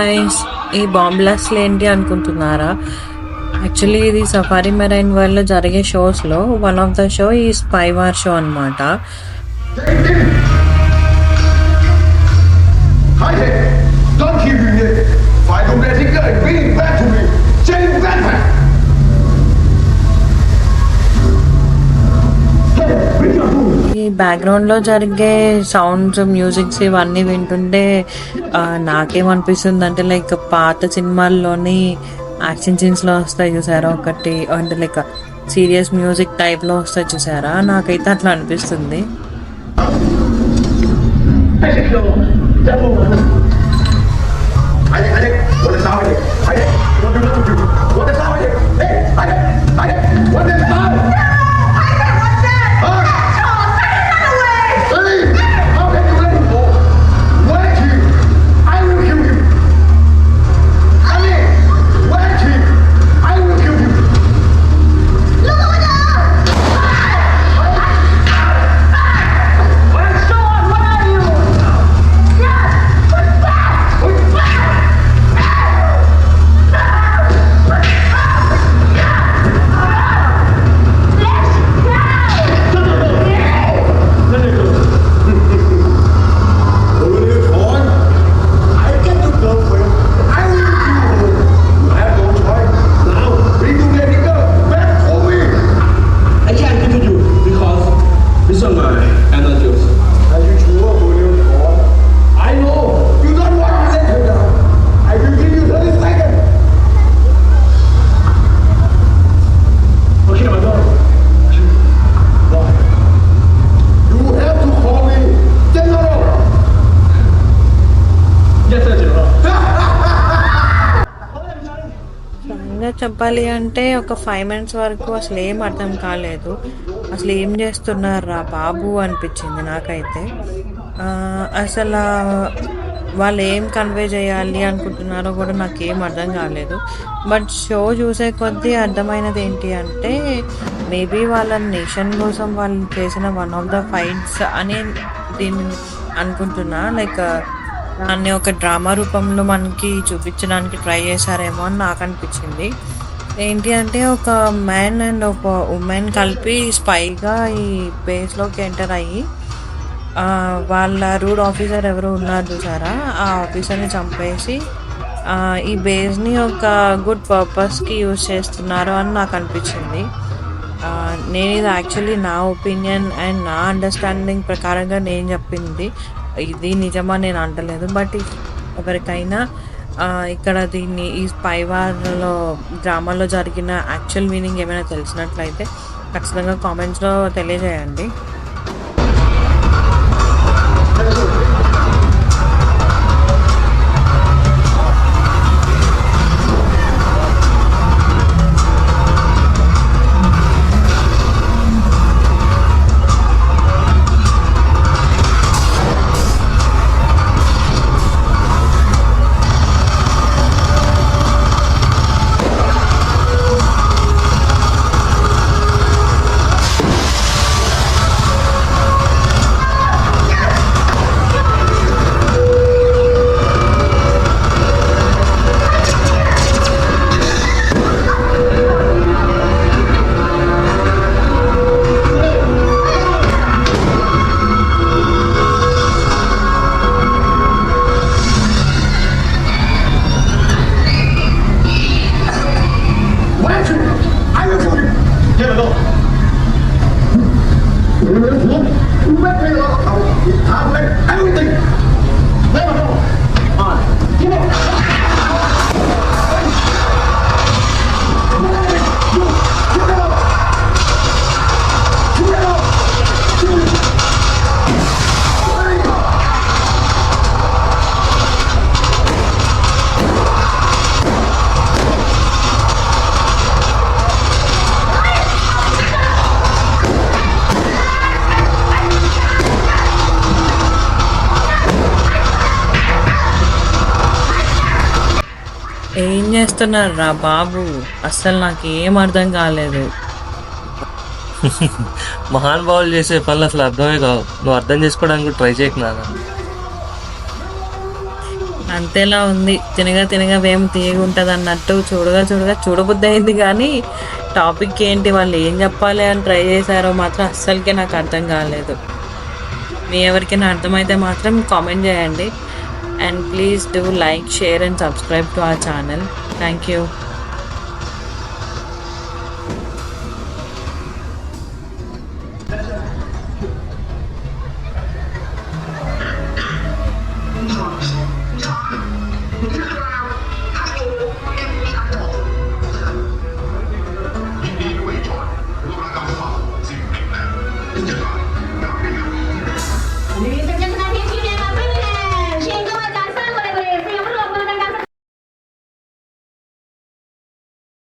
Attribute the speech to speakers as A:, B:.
A: Guys, ఈ bomb బ్లాస్ట్లు ఏంటి అనుకుంటున్నారా? యాక్చువల్లీ ఇది సఫారీ మెరైన్ వరల్డ్ లో జరిగే షోస్ లో వన్ ఆఫ్ ద షో ఈ స్పై వార్ షో అనమాట. ఈ బ్యాక్గ్రౌండ్ లో జరిగే సౌండ్స్, మ్యూజిక్స్ ఇవన్నీ వింటుంటే నాకేమనిపిస్తుంది అంటే లైక్ పాత సినిమాల్లోని యాక్షన్ సీన్స్ లో వస్తాయి చూసారా, ఒకటి అంటే లైక్ సీరియస్ మ్యూజిక్ టైప్ లో వస్తాయి చూసారా, నాకైతే అట్లా అనిపిస్తుంది. చెప్పాలి అంటే ఒక 5 minutes వరకు అసలు ఏం అర్థం కాలేదు. అసలు ఏం చేస్తున్నారా బాబు అనిపించింది నాకైతే. అసలు వాళ్ళు ఏం కన్వే చేయాలి అనుకుంటున్నారో కూడా నాకేం అర్థం కాలేదు. బట్ షో చూసే కొద్దీ అర్థమైనది ఏంటి అంటే మేబీ వాళ్ళ నేషన్ కోసం వాళ్ళు చేసిన వన్ ఆఫ్ ద ఫైట్స్ అని దీన్ని అనుకుంటున్నా. లైక్ దాన్ని ఒక డ్రామా రూపంలో మనకి చూపించడానికి ట్రై చేశారేమో అని నాకు అనిపించింది. ఏంటి అంటే ఒక మ్యాన్ అండ్ ఒక ఉమెన్ కలిపి స్పైగా ఈ బేస్లోకి ఎంటర్ అయ్యి వాళ్ళ రూడ్ ఆఫీసర్ ఎవరు ఉన్నారు చూసారా, ఆ ఆఫీసర్ని చంపేసి ఈ బేస్ని ఒక గుడ్ పర్పస్కి యూజ్ చేస్తున్నారు అని నాకు అనిపించింది. నేను ఇది యాక్చువల్లీ నా ఒపీనియన్ అండ్ నా అండర్స్టాండింగ్ ప్రకారంగా నేను చెప్పింది. ఇది నిజమా నేను అంటలేదు. బట్ ఎవరికైనా ఇక్కడ దీన్ని ఈ స్పై వార్లో డ్రామాలో జరిగిన యాక్చువల్ మీనింగ్ ఏమైనా తెలిసినట్లయితే ఖచ్చితంగా కామెంట్స్లో తెలియజేయండి. ఏం చేస్తున్నారు రా బాబు, అస్సలు నాకు ఏం అర్థం కాలేదు.
B: మహానుభావులు చేసే పనులు అసలు అర్థమే కావు. నువ్వు అర్థం చేసుకోవడానికి ట్రై చేయకు నాన్న.
A: అంతేలా ఉంది. తినగా తినగా వేం తీయగా ఉంటుంది అన్నట్టు చూడగా చూడగా చూడబుద్ధి అయింది కానీ టాపిక్ ఏంటి, వాళ్ళు ఏం చెప్పాలి అని ట్రై చేశారో మాత్రం అస్సలకే నాకు అర్థం కాలేదు. మీ ఎవరికైనా అర్థమైతే మాత్రం కామెంట్ చేయండి. And please do like, share and subscribe to our channel. Thank you.